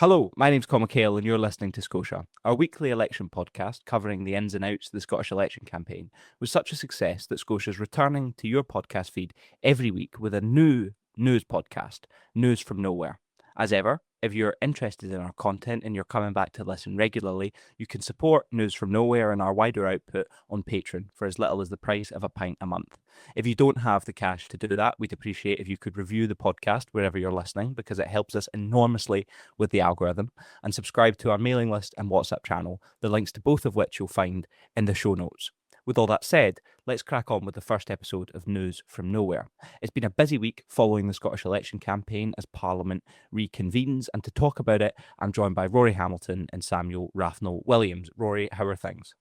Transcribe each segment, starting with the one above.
Hello, my name's Coll McCail and you're listening to Skotia. Our weekly election podcast covering the ins and outs of the Scottish election campaign was such a success that Scotia's returning to your podcast feed every week with a new news podcast, News from Nowhere. As ever, if you're interested in our content and you're coming back to listen regularly, you can support News from Nowhere and our wider output on Patreon for as little as the price of a pint a month. If you don't have the cash to do that, we'd appreciate if you could review the podcast wherever you're listening because it helps us enormously with the algorithm, and subscribe to our mailing list and WhatsApp channel, the links to both of which you'll find in the show notes. With all that said, let's crack on with the first episode of News from Nowhere. It's been a busy week following the Scottish election campaign as Parliament reconvenes, and to talk about it, I'm joined by Rory Hamilton and Samuel Rafanell-Williams. Rory, how are things?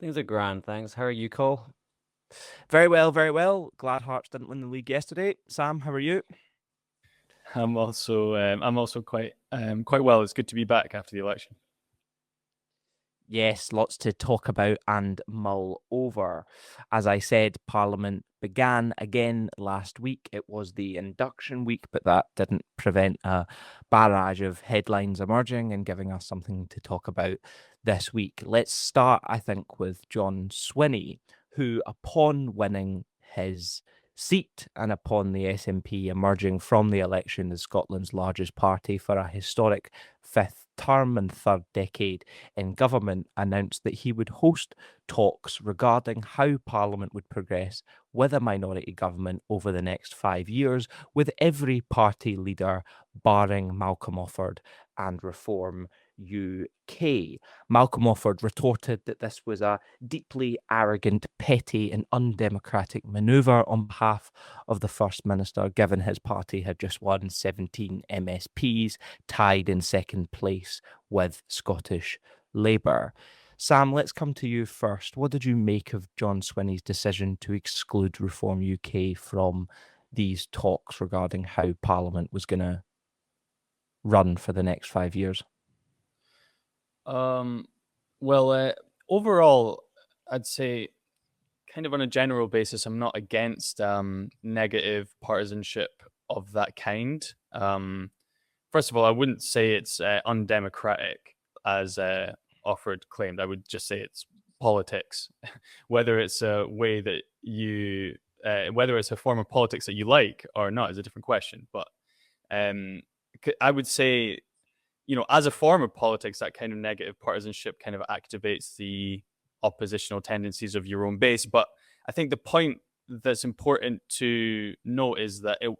Things are grand, thanks. How are you, Cole? Very well, very well. Glad Hearts didn't win the league yesterday. Sam, how are you? I'm also quite well. It's good to be back after the election. Yes, lots to talk about and mull over. As I said, Parliament began again last week. It was the induction week, but that didn't prevent a barrage of headlines emerging and giving us something to talk about this week. Let's start, I think, with John Swinney, who, upon winning his seat and upon the SNP emerging from the election as Scotland's largest party for a historic fifth term and third decade in government, announced that he would host talks regarding how Parliament would progress with a minority government over the next 5 years, with every party leader barring Malcolm Offord and Reform UK. Malcolm Offord retorted that this was a deeply arrogant, petty and undemocratic manoeuvre on behalf of the First Minister, given his party had just won 17 MSPs, tied in second place with Scottish Labour. Sam, let's come to you first. What did you make of John Swinney's decision to exclude Reform UK from these talks regarding how Parliament was going to run for the next 5 years? Overall, I'd say kind of on a general basis, I'm not against negative partisanship of that kind. First of all, I wouldn't say it's undemocratic as Offord claimed. I would just say it's politics. Whether it's a way that you, whether it's a form of politics that you like or not is a different question. But I would say, as a form of politics, that kind of negative partisanship kind of activates the oppositional tendencies of your own base. But I think the point that's important to note is that it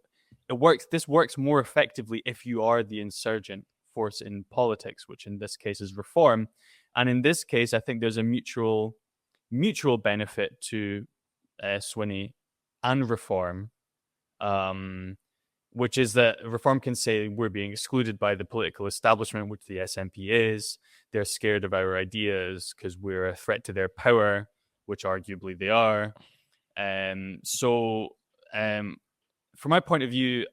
works. This works more effectively if you are the insurgent force in politics, which in this case is Reform. And in this case, I think there's a mutual benefit to Swinney and Reform, which is that Reform can say we're being excluded by the political establishment, which the SNP is. They're scared of our ideas because we're a threat to their power, which arguably they are. From my point of view,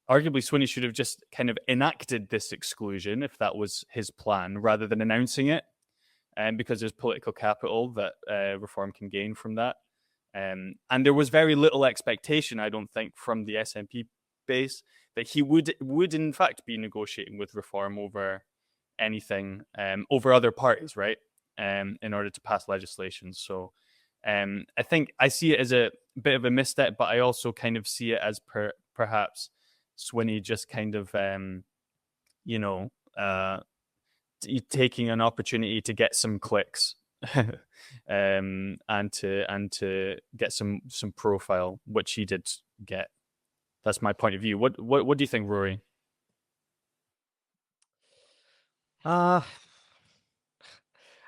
arguably Swinney should have just kind of enacted this exclusion if that was his plan, rather than announcing it, because there's political capital that Reform can gain from that. And there was very little expectation, I don't think, from the SNP base that he would in fact be negotiating with Reform over anything, over other parties, right? In order to pass legislation. So I think I see it as a bit of a misstep, but I also kind of see it as perhaps Swinney just kind of, taking an opportunity to get some clicks. And to get some profile, which he did get. That's my point of view. What do you think, Rory? I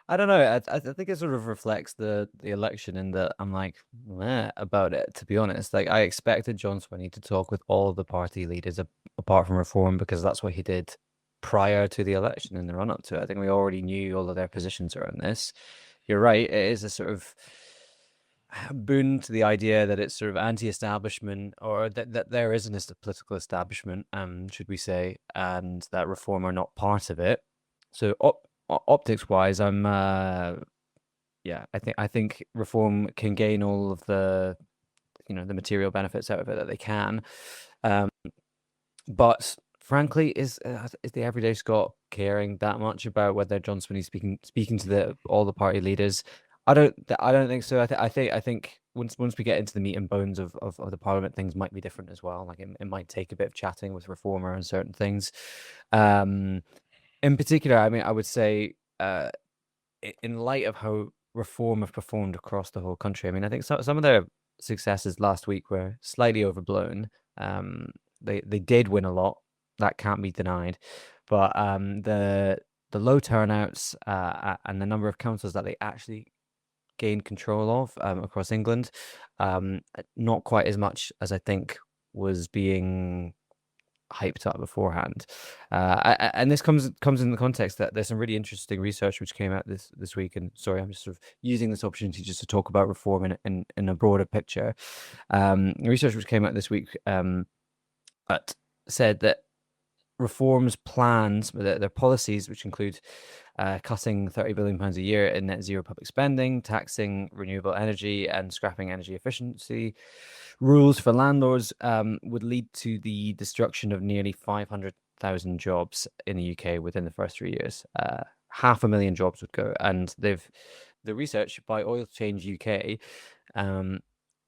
don't know. I think it sort of reflects the election in that I'm like, meh about it, to be honest. Like, I expected John Swinney to talk with all the party leaders apart from Reform, because that's what he did prior to the election in the run-up to it. I think we already knew all of their positions around this. You're right. It is a sort of boon to the idea that it's sort of anti-establishment, or that there isn't a political establishment, should we say, and that Reform are not part of it. So optics-wise, I think Reform can gain all of the, the material benefits out of it that they can. But frankly, is the everyday Scot caring that much about whether John Swinney's speaking to all the party leaders? I don't think so. I think once we get into the meat and bones of the Parliament, things might be different as well. Like it might take a bit of chatting with Reformer and certain things. In particular, I mean, I would say, in light of how Reform have performed across the whole country, I mean, I think some of their successes last week were slightly overblown. They did win a lot, that can't be denied, but the low turnouts and the number of councils that they actually gained control of across England, not quite as much as I think was being hyped up beforehand. And this comes in the context that there's some really interesting research which came out this week. And sorry, I'm just sort of using this opportunity just to talk about reform in a broader picture. Research which came out this week that said that Reform's plans, their policies, which include cutting £30 billion a year in net zero public spending, taxing renewable energy, and scrapping energy efficiency rules for landlords, would lead to the destruction of nearly 500,000 jobs in the UK within the first 3 years. 500,000 jobs would go, and the research by Oil Change UK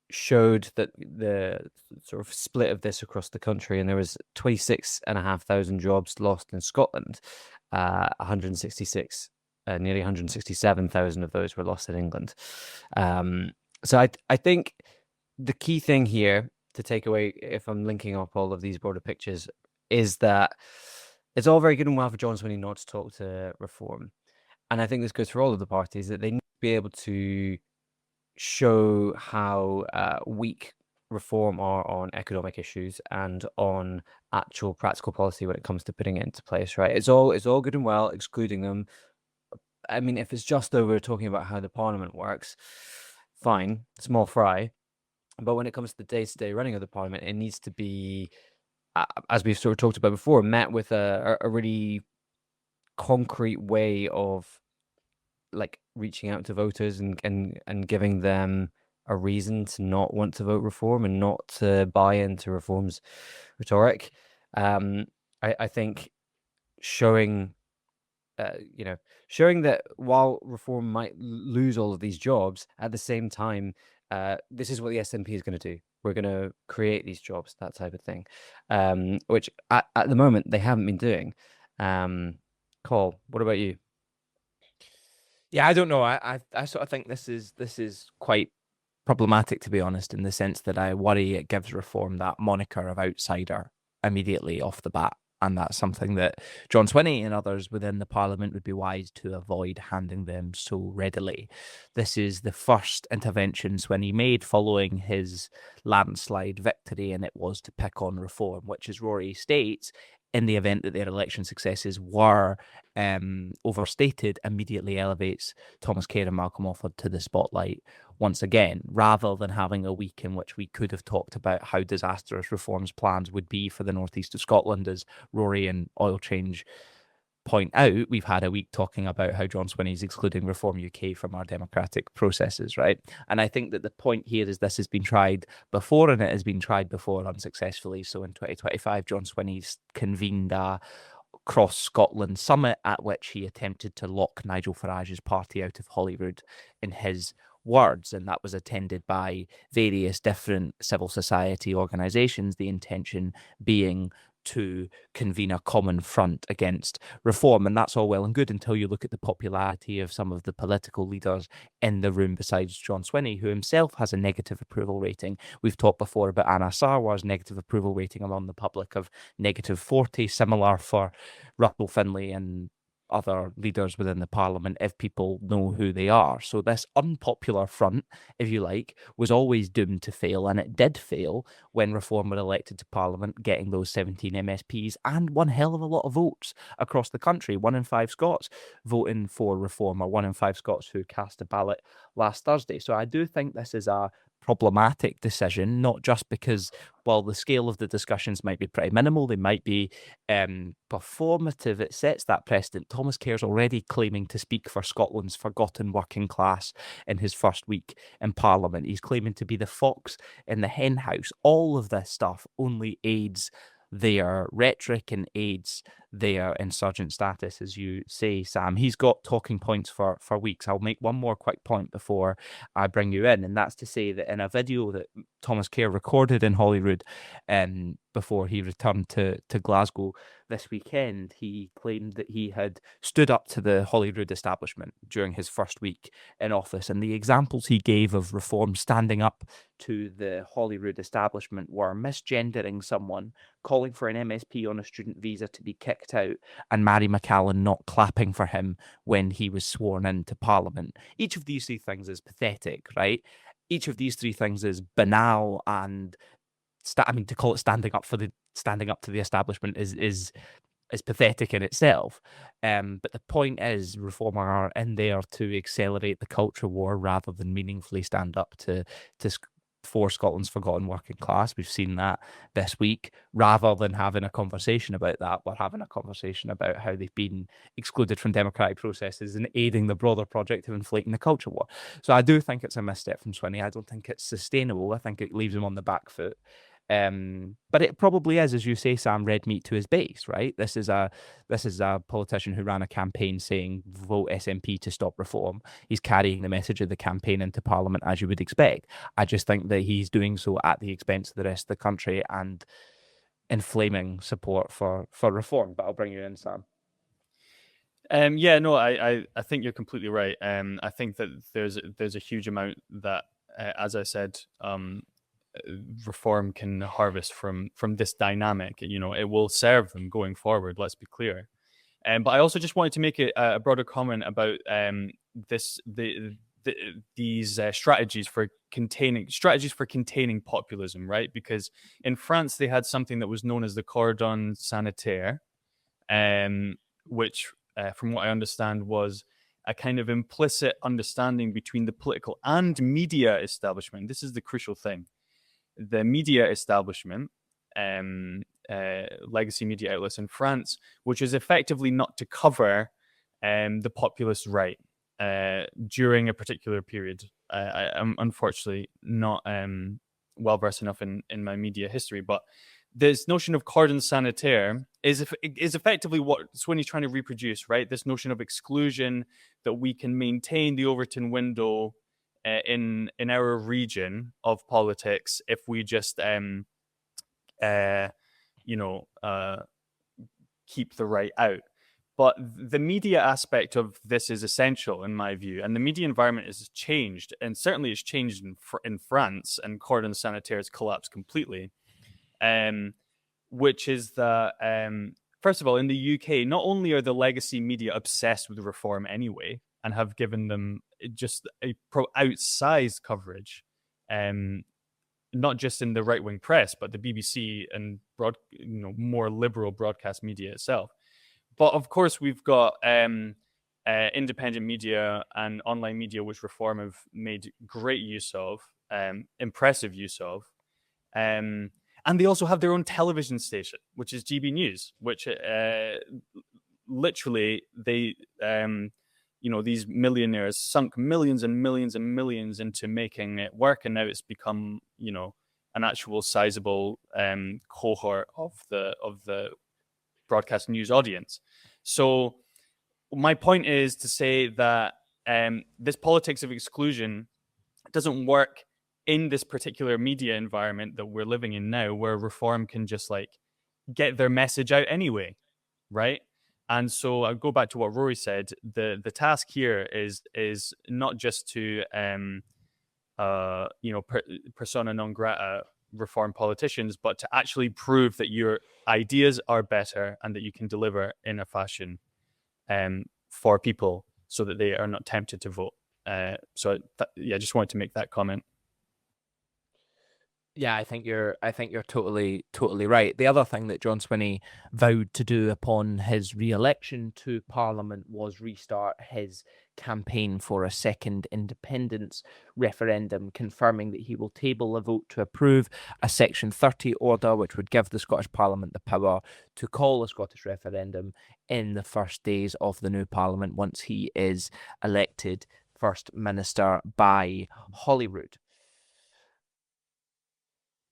showed that the sort of split of this across the country, and there was 26,500 jobs lost in Scotland, 166, nearly 167,000 of those were lost in England. So I think the key thing here to take away, if I'm linking up all of these broader pictures, is that it's all very good and well for John Swinney not to talk to Reform, and I think this goes for all of the parties, that they need to be able to show how weak Reform are on economic issues and on actual practical policy when it comes to putting it into place, right? It's all good and well excluding them. I mean, if it's just over talking about how the Parliament works, fine, small fry. But when it comes to the day-to-day running of the Parliament, it needs to be, as we've sort of talked about before, met with a really concrete way of like reaching out to voters and giving them a reason to not want to vote Reform and not to buy into Reform's rhetoric. I think showing that while Reform might lose all of these jobs, at the same time, this is what the SNP is going to do. We're going to create these jobs, that type of thing, which at the moment they haven't been doing. Coll, what about you? Yeah, I don't know. I sort of think this is quite problematic, to be honest, in the sense that I worry it gives Reform that moniker of outsider immediately off the bat. And that's something that John Swinney and others within the Parliament would be wise to avoid handing them so readily. This is the first intervention Swinney made following his landslide victory, and it was to pick on Reform, which, as Rory states, in the event that their election successes were overstated, immediately elevates Thomas Kerr and Malcolm Offord to the spotlight once again, rather than having a week in which we could have talked about how disastrous Reform's plans would be for the northeast of Scotland. As Rory and Oil Change point out, we've had a week talking about how John Swinney's excluding Reform UK from our democratic processes, right? And I think that the point here is this has been tried before, and it has been tried before unsuccessfully. So in 2025, John Swinney's convened a cross-Scotland summit at which he attempted to lock Nigel Farage's party out of Holyrood, in his words, and that was attended by various different civil society organisations, the intention being to convene a common front against Reform. And that's all well and good until you look at the popularity of some of the political leaders in the room besides John Swinney, who himself has a negative approval rating. We've talked before about Anna Sarwar's negative approval rating among the public of -40, similar for Russell Finlay and other leaders within the Parliament, if people know who they are. So this unpopular front, if you like, was always doomed to fail, and it did fail when Reform were elected to Parliament, getting those 17 MSPs and one hell of a lot of votes across the country. 1 in 5 Scots voting for Reform, or 1 in 5 Scots who cast a ballot last Thursday. So I do think this is a problematic decision, not just because, while the scale of the discussions might be pretty minimal, they might be performative. It sets that precedent. Thomas Kerr's already claiming to speak for Scotland's forgotten working class in his first week in Parliament. He's claiming to be the fox in the hen house. All of this stuff only aids their rhetoric and aids their insurgent status, as you say, Sam. He's got talking points for weeks. I'll make one more quick point before I bring you in, and that's to say that in a video that Thomas Kerr recorded in Holyrood before he returned to Glasgow this weekend, he claimed that he had stood up to the Holyrood establishment during his first week in office, and the examples he gave of reform standing up to the Holyrood establishment were misgendering someone, calling for an MSP on a student visa to be kicked out, and Mary McCallan not clapping for him when he was sworn into Parliament. Each of these three things is pathetic, right? Each of these three things is banal, and to call it standing up to the establishment is pathetic in itself. But the point is, Reform are in there to accelerate the culture war rather than meaningfully stand up for Scotland's forgotten working class. We've seen that this week. Rather than having a conversation about that, we're having a conversation about how they've been excluded from democratic processes and aiding the broader project of inflating the culture war. So I do think it's a misstep from Swinney. I don't think it's sustainable. I think it leaves him on the back foot. But it probably is, as you say, Sam, red meat to his base, right? This is a politician who ran a campaign saying vote SNP to stop reform. He's carrying the message of the campaign into Parliament, as you would expect. I just think that he's doing so at the expense of the rest of the country and inflaming support for reform. But I'll bring you in, Sam. I think you're completely right. I think that there's a huge amount that, as I said, reform can harvest from this dynamic. It will serve them going forward, let's be clear. But I also just wanted to make a broader comment about these strategies for containing populism, right? Because in France they had something that was known as the Cordon Sanitaire, which from what I understand was a kind of implicit understanding between the political and media establishment. This is the crucial thing. The media establishment, legacy media outlets in France, which is effectively not to cover the populist right during a particular period. I'm unfortunately not well versed enough in my media history, but this notion of cordon sanitaire is effectively what Swinney's trying to reproduce, right? This notion of exclusion, that we can maintain the Overton window in our region of politics if we just keep the right out. But the media aspect of this is essential in my view, and the media environment has changed, and certainly it's changed in France, and Cordon Sanitaire has collapsed completely. Which is that first of all, in the UK, not only are the legacy media obsessed with reform anyway, and have given them just a outsized coverage, not just in the right-wing press, but the BBC and more liberal broadcast media itself. But of course, we've got independent media and online media, which Reform have made great use of, impressive use of. And they also have their own television station, which is GB News, which literally they, these millionaires sunk millions and millions and millions into making it work. And now it's become, an actual sizable cohort of the broadcast news audience. So my point is to say that this politics of exclusion doesn't work in this particular media environment that we're living in now, where Reform can just get their message out anyway, right? And so I'll go back to what Rory said. The task here is not just to persona non grata Reform politicians, but to actually prove that your ideas are better and that you can deliver in a fashion for people so that they are not tempted to vote. Just wanted to make that comment. Yeah, I think you're totally right. The other thing that John Swinney vowed to do upon his re-election to Parliament was restart his campaign for a second independence referendum, confirming that he will table a vote to approve a Section 30 order, which would give the Scottish Parliament the power to call a Scottish referendum in the first days of the new Parliament once he is elected First Minister by Holyrood.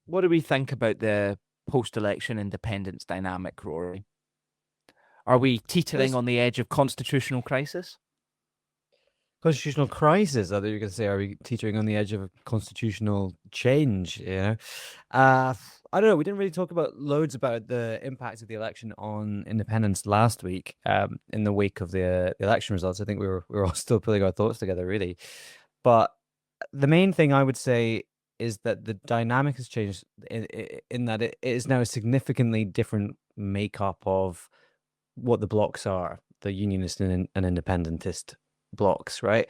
What do we think about the post-election independence dynamic, Rory? Are we teetering on the edge of constitutional crisis? Constitutional crisis. I thought you were going to say, are we teetering on the edge of a constitutional change? I don't know. We didn't really talk about loads about the impact of the election on independence last week. In the wake of the election results, I think we were all still putting our thoughts together, really. But the main thing I would say is that the dynamic has changed in that it is now a significantly different makeup of what the blocks are, the unionist and independentist blocks, right?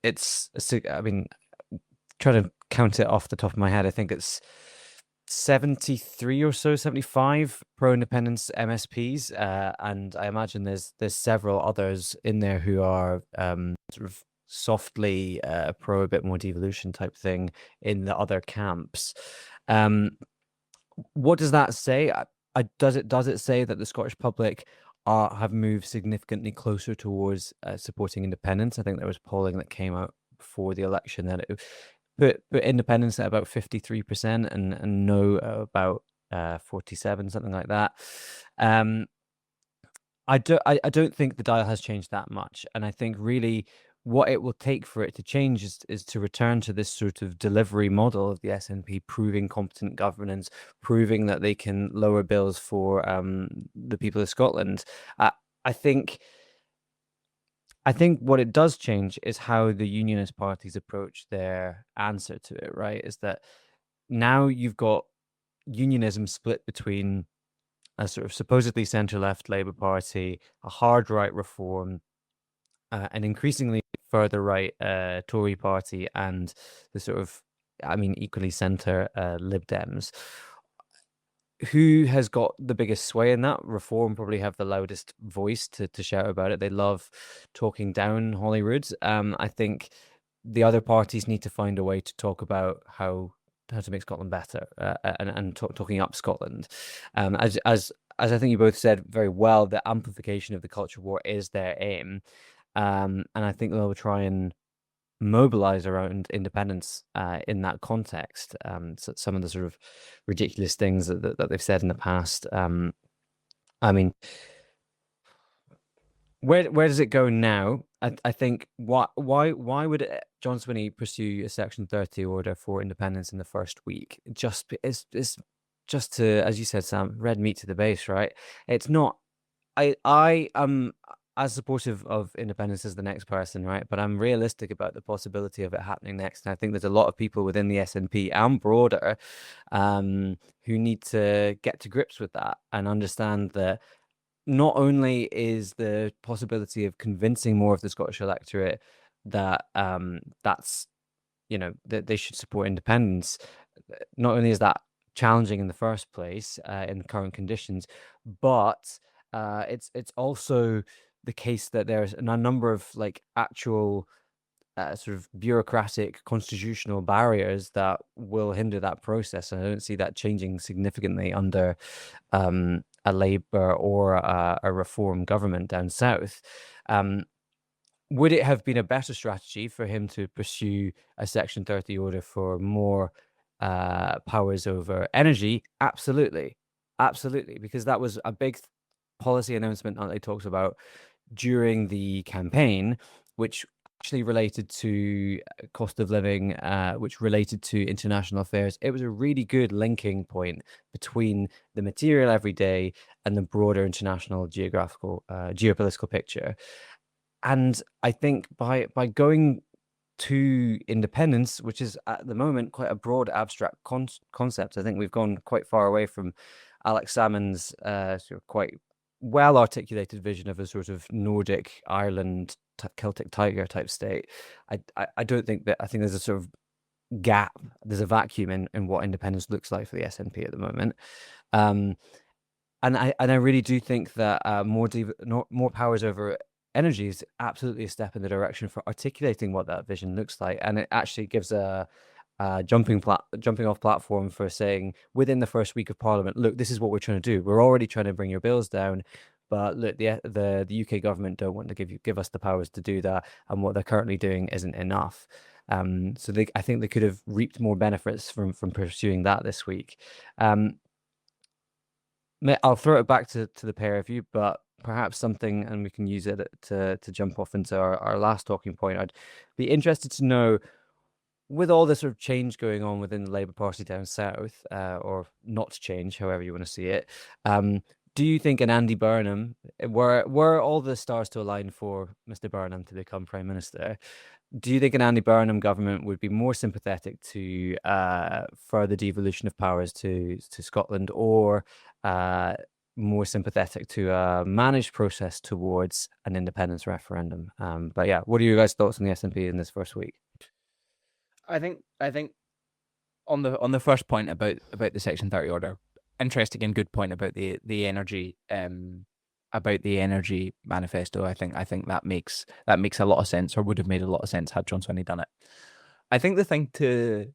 It's, I mean, trying to count it off the top of my head, I think it's 73 or so, 75 pro-independence MSPs, and I imagine there's several others in there who are sort of softly pro a bit more devolution type thing in the other camps. What does that say? Does it say that the Scottish public have moved significantly closer towards supporting independence? I think there was polling that came out before the election that it put independence at about 53% and no about 47, something like that. I don't think the dial has changed that much, and I think really what it will take for it to change is to return to this sort of delivery model of the SNP, proving competent governance, proving that they can lower bills for the people of Scotland. I think what it does change is how the unionist parties approach their answer to it, right? Is that now you've got unionism split between a sort of supposedly centre-left Labour Party, a hard-right Reform, an increasingly further right Tory party, and the sort of, equally centre Lib Dems. Who has got the biggest sway in that? Reform probably have the loudest voice to shout about it. They love talking down Holyrood. I think the other parties need to find a way to talk about how to make Scotland better and talking up Scotland. As I think you both said very well, the amplification of the culture war is their aim. And I think they'll try and mobilize around independence in that context. So some of the sort of ridiculous things that they've said in the past. Where does it go now? I think why would John Swinney pursue a Section 30 order for independence in the first week? It's just to, as you said, Sam, red meat to the base, right? It's not. I am as supportive of independence as the next person, right? But I'm realistic about the possibility of it happening next. And I think there's a lot of people within the SNP and broader who need to get to grips with that and understand that not only is the possibility of convincing more of the Scottish electorate that that they should support independence, not only is that challenging in the first place in the current conditions, but it's also the case that there's a number of actual sort of bureaucratic constitutional barriers that will hinder that process, and I don't see that changing significantly under a Labour or a Reform government down south. Would it have been a better strategy for him to pursue a Section 30 order for more powers over energy? Absolutely, because that was a big policy announcement that they talked about during the campaign, which actually related to cost of living, which related to international affairs. It was a really good linking point between the material everyday and the broader international geopolitical picture. And I think by going to independence, which is at the moment quite a broad abstract concept, I think we've gone quite far away from Alex Salmond's sort of quite well articulated vision of a sort of Nordic Ireland Celtic Tiger type state. I don't think that. I think there's a sort of gap, there's a vacuum in what independence looks like for the SNP at the moment. And I really do think that more powers over energy is absolutely a step in the direction for articulating what that vision looks like, and it actually gives a jumping off platform for saying within the first week of Parliament, look, this is what we're trying to do. We're already trying to bring your bills down, but look, the UK government don't want to give us the powers to do that, and what they're currently doing isn't enough. So I think they could have reaped more benefits from pursuing that this week. I'll throw it back to the pair of you, but perhaps something, and we can use it to jump off into our last talking point. I'd be interested to know, with all this sort of change going on within the Labour Party down south, or not change, however you want to see it, do you think an Andy Burnham, were all the stars to align for Mr. Burnham to become Prime Minister, do you think an Andy Burnham government would be more sympathetic to further devolution of powers to Scotland, or more sympathetic to a managed process towards an independence referendum? But yeah, what are your guys' thoughts on the SNP in this first week? I think on the first point about the Section 30 order, interesting and good point about the energy manifesto. I think that makes a lot of sense, or would have made a lot of sense had John Swinney done it. I think the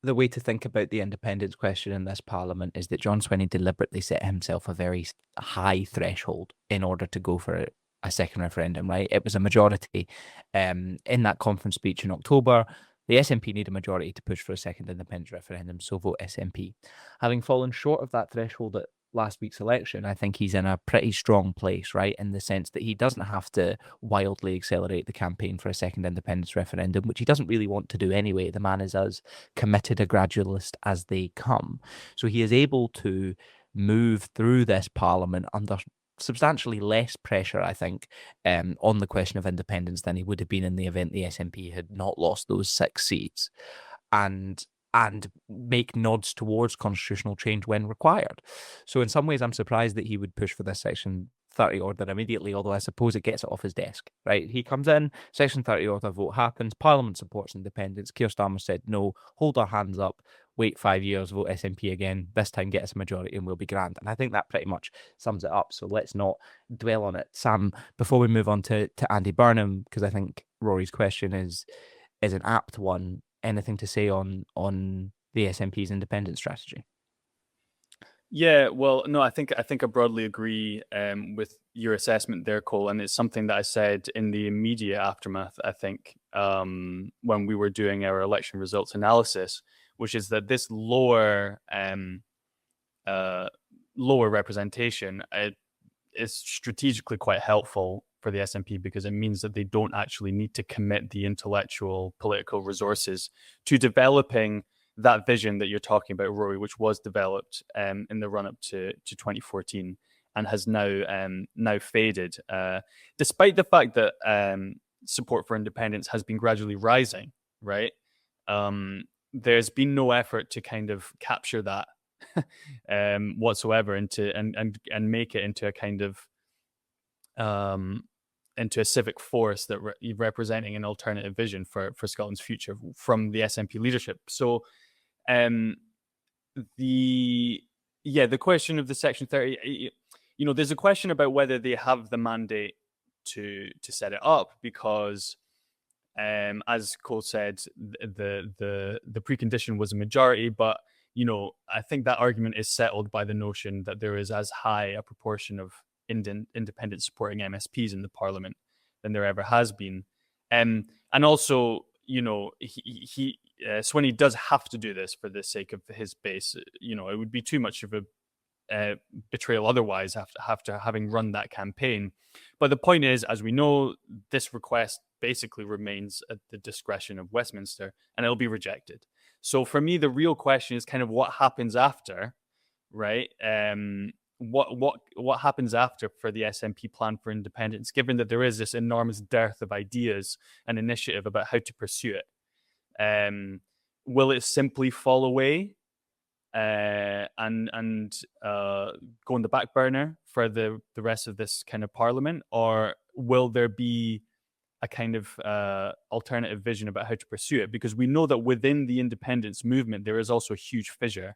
way to think about the independence question in this parliament is that John Swinney deliberately set himself a very high threshold in order to go for a second referendum, right? It was a majority in that conference speech in October. The SNP need a majority to push for a second independence referendum, so vote SNP. Having fallen short of that threshold at last week's election, I think he's in a pretty strong place, right? In the sense that he doesn't have to wildly accelerate the campaign for a second independence referendum, which he doesn't really want to do anyway. The man is as committed a gradualist as they come. So he is able to move through this parliament under substantially less pressure, I think, on the question of independence than he would have been in the event the SNP had not lost those 6 seats, and make nods towards constitutional change when required. So in some ways, I'm surprised that he would push for this Section 30 order immediately, although I suppose it gets it off his desk, right? He comes in, Section 30 order vote happens, Parliament supports independence. Keir Starmer said, no, hold our hands up, wait 5 years, vote SNP again, this time get us a majority and we'll be grand. And I think that pretty much sums it up, so let's not dwell on it. Sam, before we move on to Andy Burnham, because I think Rory's question is an apt one, anything to say on the SNP's independence strategy? Yeah, well, no, I think I broadly agree with your assessment there, Coll, and it's something that I said in the immediate aftermath, I think, when we were doing our election results analysis, which is that this lower representation is strategically quite helpful for the SNP, because it means that they don't actually need to commit the intellectual political resources to developing that vision that you're talking about, Rory, which was developed in the run-up to 2014 and has now faded, despite the fact that support for independence has been gradually rising, right? There's been no effort to kind of capture that whatsoever and make it into a kind of into a civic force that representing an alternative vision for Scotland's future from the SNP leadership. So the question of the Section 30, there's a question about whether they have the mandate to set it up, because as Coll said, the precondition was a majority, but I think that argument is settled by the notion that there is as high a proportion of independent supporting MSPs in the Parliament than there ever has been, and also Swinney does have to do this for the sake of his base. It would be too much of a betrayal otherwise after having run that campaign. But the point is, as we know, this request basically remains at the discretion of Westminster, and it'll be rejected. So for me, the real question is kind of what happens after, right? What happens after for the SNP plan for independence, given that there is this enormous dearth of ideas and initiative about how to pursue it? Will it simply fall away and go on the back burner for the rest of this kind of parliament, or will there be a kind of alternative vision about how to pursue it? Because we know that within the independence movement there is also a huge fissure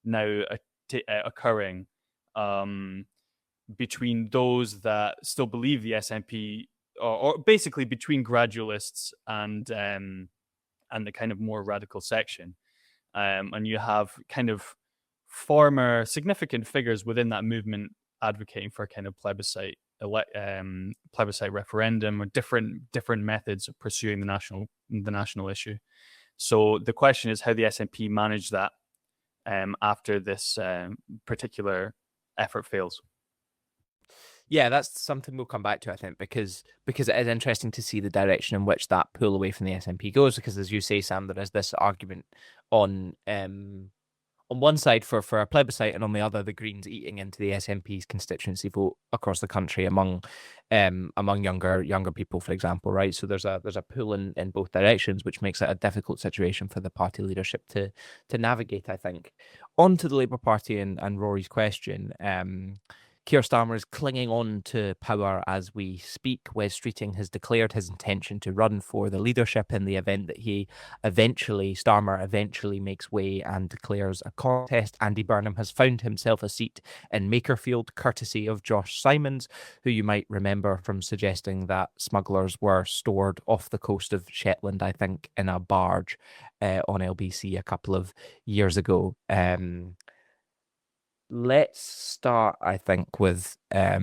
now occurring between those that still believe the SNP, or basically between gradualists and the kind of more radical section, and you have kind of former significant figures within that movement advocating for a kind of plebiscite referendum, or different methods of pursuing the national issue. So the question is how the SNP manage that after this particular effort fails. Yeah, that's something we'll come back to, I think, because it is interesting to see the direction in which that pull away from the SNP goes. Because, as you say, Sam, there is this argument on one side for a plebiscite, and on the other, the Greens eating into the SNP's constituency vote across the country among younger people, for example, right? So there's a pull in both directions, which makes it a difficult situation for the party leadership to navigate, I think. On to the Labour Party and Rory's question. Keir Starmer is clinging on to power as we speak. Wes Streeting has declared his intention to run for the leadership in the event that Starmer eventually makes way and declares a contest. Andy Burnham has found himself a seat in Makerfield, courtesy of Josh Simons, who you might remember from suggesting that smugglers were stored off the coast of Shetland, I think, in a barge on LBC a couple of years ago. Let's start, I think, with a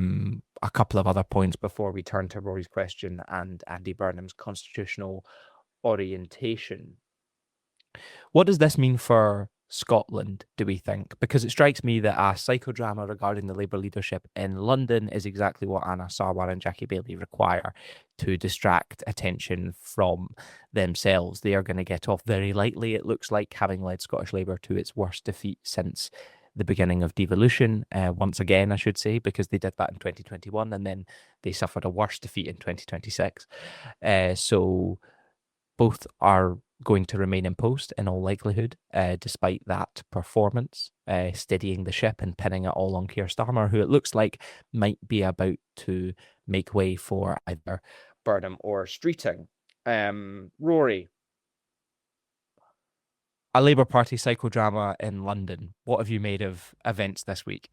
couple of other points before we turn to Rory's question and Andy Burnham's constitutional orientation. What does this mean for Scotland, do we think? Because it strikes me that a psychodrama regarding the Labour leadership in London is exactly what Anna Sarwar and Jackie Baillie require to distract attention from themselves. They are going to get off very lightly, it looks like, having led Scottish Labour to its worst defeat since the beginning of devolution, once again, I should say, because they did that in 2021 and then they suffered a worse defeat in 2026. So both are going to remain in post in all likelihood, despite that performance, steadying the ship and pinning it all on Keir Starmer, who it looks like might be about to make way for either Burnham or Streeting. Rory, a Labour Party psychodrama in London. What have you made of events this week?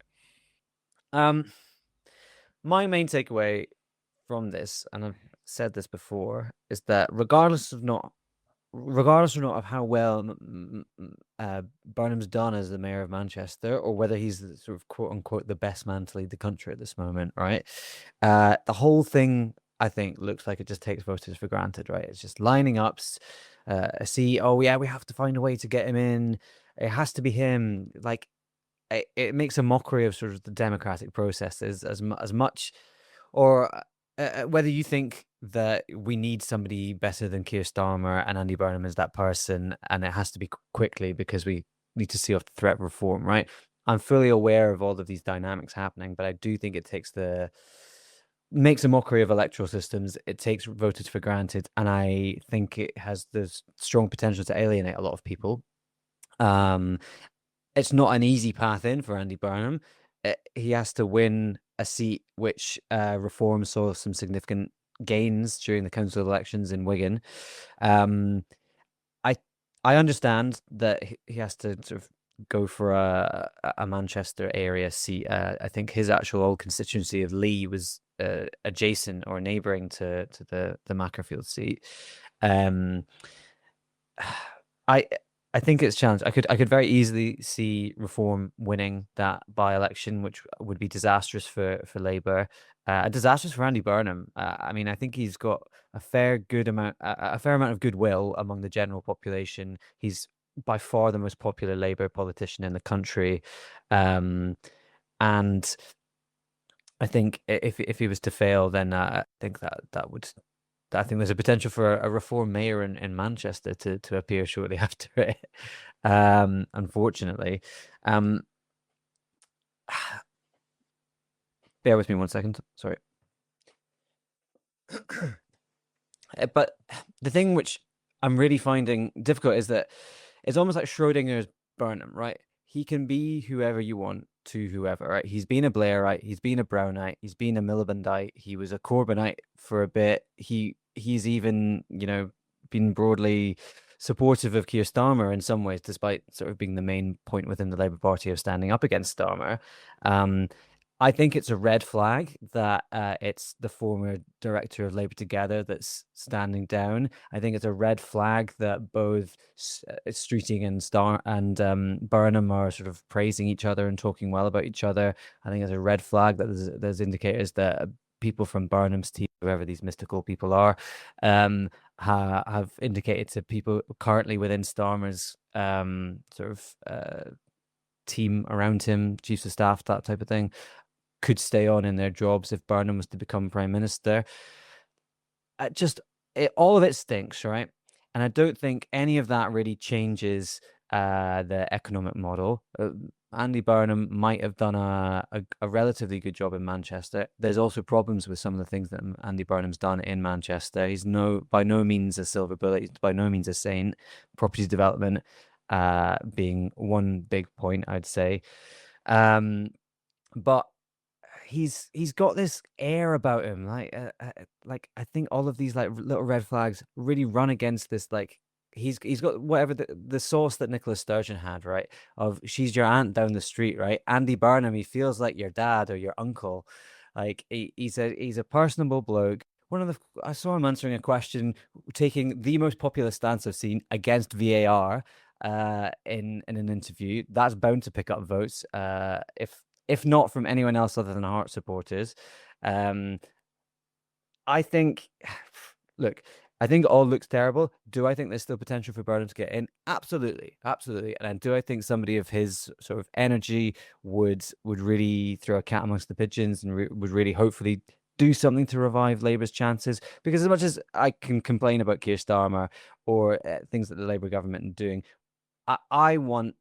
My main takeaway from this, and I've said this before, is that regardless or not of how well Burnham's done as the mayor of Manchester, or whether he's the sort of quote unquote the best man to lead the country at this moment, right? The whole thing, I think, looks like it just takes voters for granted, right? It's just lining up, see, oh yeah, we have to find a way to get him in. It has to be him. Like, it makes a mockery of sort of the democratic processes as much, or whether you think that we need somebody better than Keir Starmer and Andy Burnham is that person, and it has to be quickly because we need to see off the threat of reform, right? I'm fully aware of all of these dynamics happening, but I do think it makes a mockery of electoral systems. It takes voters for granted, and I think it has the strong potential to alienate a lot of people. It's not an easy path in for Andy Burnham. He has to win a seat which Reform saw some significant gains during the council elections in Wigan. I understand that he has to sort of go for a Manchester area seat. I think his actual old constituency of Lee was adjacent or neighbouring to the Makerfield seat. I think it's challenged. I could very easily see Reform winning that by-election, which would be disastrous for Labour, disastrous for Andy Burnham. I mean, I think he's got a fair amount of goodwill among the general population. He's by far the most popular Labour politician in the country, and I think if he was to fail, then I think I think there's a potential for a Reform mayor in Manchester to appear shortly after it. Unfortunately, bear with me 1 second. Sorry. But the thing which I'm really finding difficult is that it's almost like Schrodinger's Burnham, right? He can be whoever you want to whoever, right? He's been a Blairite, he's been a Brownite, he's been a Milibandite, he was a Corbynite for a bit. He's even, been broadly supportive of Keir Starmer in some ways, despite sort of being the main point within the Labour Party of standing up against Starmer. I think it's a red flag that it's the former director of Labour Together that's standing down. I think it's a red flag that both Streeting and Burnham are sort of praising each other and talking well about each other. I think it's a red flag that there's indicators that people from Burnham's team, whoever these mystical people are, have indicated to people currently within Starmer's sort of team around him, chiefs of staff, that type of thing, could stay on in their jobs if Burnham was to become prime minister. All of it stinks, right? And I don't think any of that really changes the economic model. Andy Burnham might have done a relatively good job in Manchester. There's also problems with some of the things that Andy Burnham's done in Manchester. He's by no means a silver bullet. He's by no means a saint. Property development being one big point, I'd say. But he's got this air about him, like I think all of these like little red flags really run against this. Like he's got whatever the sauce that Nicola Sturgeon had, right? Of she's your aunt down the street, right? Andy Burnham, he feels like your dad or your uncle. Like he's a personable bloke. I saw him answering a question, taking the most popular stance I've seen against VAR in an interview. That's bound to pick up votes. If not from anyone else other than Hearts supporters. I think, look, I think it all looks terrible. Do I think there's still potential for Burnham to get in? Absolutely, absolutely. And do I think somebody of his sort of energy would really throw a cat amongst the pigeons and would really hopefully do something to revive Labour's chances? Because as much as I can complain about Keir Starmer or things that the Labour government are doing, I want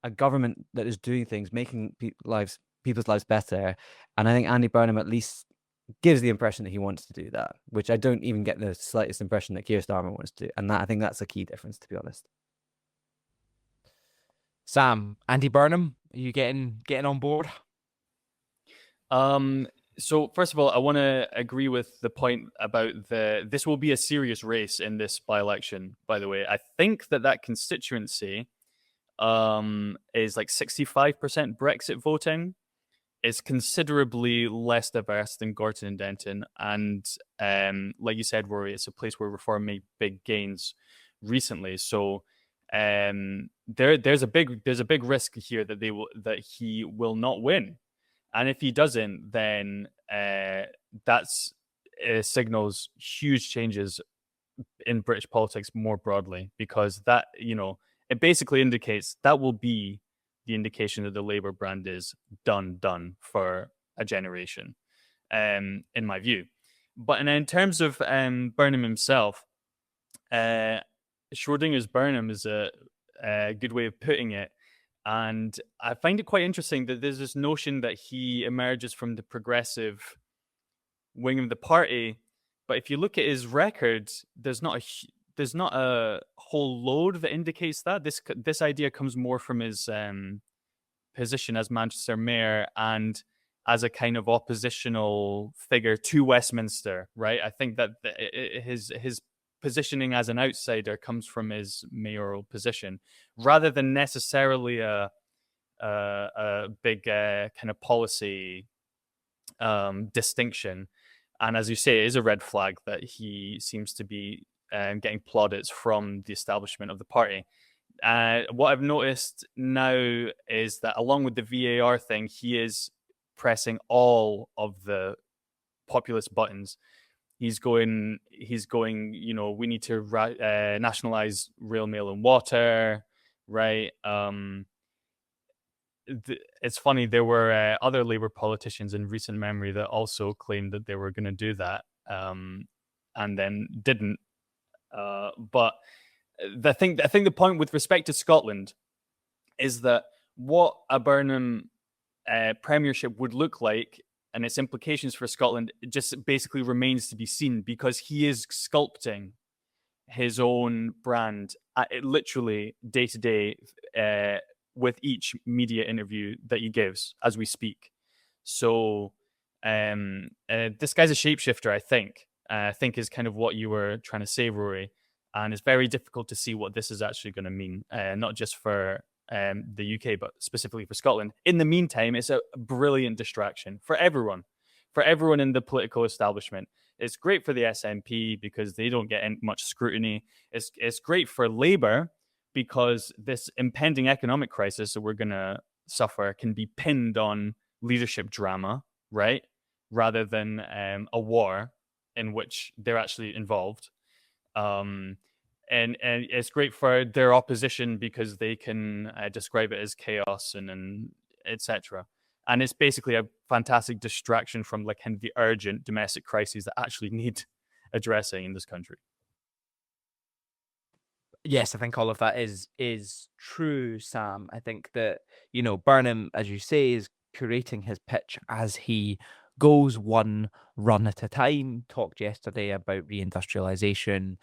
a government that is doing things, making people's lives better. And I think Andy Burnham at least gives the impression that he wants to do that, which I don't even get the slightest impression that Keir Starmer wants to do. And I think that's a key difference, to be honest. Sam, Andy Burnham, are you getting on board? So first of all, I want to agree with the point about this will be a serious race in this by-election, by the way. I think that constituency is like 65% Brexit voting. It's considerably less diverse than Gorton and Denton, and like you said, Rory, it's a place where Reform made big gains recently. So there's a big risk here that he will not win, and if he doesn't, then that's signals huge changes in British politics more broadly, because that it basically indicates that will be the indication that the Labour brand is done for a generation, in my view. But in terms of Burnham himself, Schrodinger's Burnham is a good way of putting it. And I find it quite interesting that there's this notion that he emerges from the progressive wing of the party. But if you look at his record, there's not a whole load that indicates that. This idea comes more from his position as Manchester mayor and as a kind of oppositional figure to Westminster, right? I think that his positioning as an outsider comes from his mayoral position, rather than necessarily a big kind of policy distinction. And as you say, it is a red flag that he seems to be getting plaudits from the establishment of the party. What I've noticed now is that along with the VAR thing, he is pressing all of the populist buttons. He's going, we need to nationalize rail, mail and water, right? It's funny, there were other Labour politicians in recent memory that also claimed that they were going to do that and then didn't. But I think the point with respect to Scotland is that what a Burnham premiership would look like and its implications for Scotland just basically remains to be seen, because he is sculpting his own brand literally day to day with each media interview that he gives as we speak. So this guy's a shapeshifter, I think is kind of what you were trying to say, Rory. And it's very difficult to see what this is actually going to mean, not just for the UK, but specifically for Scotland. In the meantime, it's a brilliant distraction for everyone in the political establishment. It's great for the SNP because they don't get much scrutiny. It's great for Labour because this impending economic crisis that we're going to suffer can be pinned on leadership drama, right? Rather than a war in which they're actually involved. and it's great for their opposition because they can describe it as chaos and etc. And it's basically a fantastic distraction from like kind of the urgent domestic crises that actually need addressing in this country. Yes, I think all of that is true, Sam. I think that, Burnham, as you say, is curating his pitch as he goes one run at a time. Talked yesterday about reindustrialization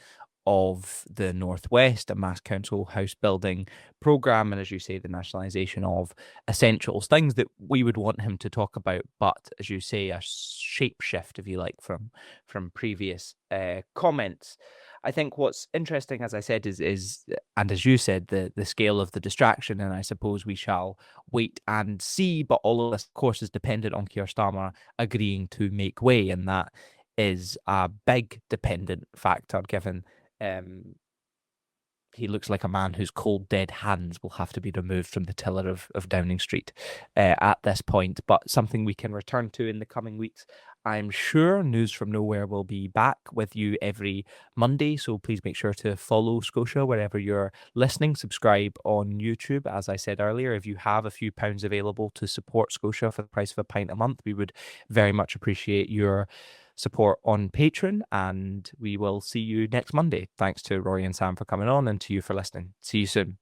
of the Northwest, a mass council house building program, and as you say, the nationalization of essentials, things that we would want him to talk about, but as you say, a shape shift, if you like, from previous comments. I think what's interesting, as I said, is and as you said, the scale of the distraction, and I suppose we shall wait and see. But all of this, of course, is dependent on Keir Starmer agreeing to make way, and that is a big dependent factor, given he looks like a man whose cold, dead hands will have to be removed from the tiller of Downing Street at this point, but something we can return to in the coming weeks. I'm sure News from Nowhere will be back with you every Monday, so please make sure to follow Scotia wherever you're listening. Subscribe on YouTube. As I said earlier, if you have a few pounds available to support Scotia for the price of a pint a month, we would very much appreciate your support on Patreon, and we will see you next Monday. Thanks to Rory and Sam for coming on, and to you for listening. See you soon.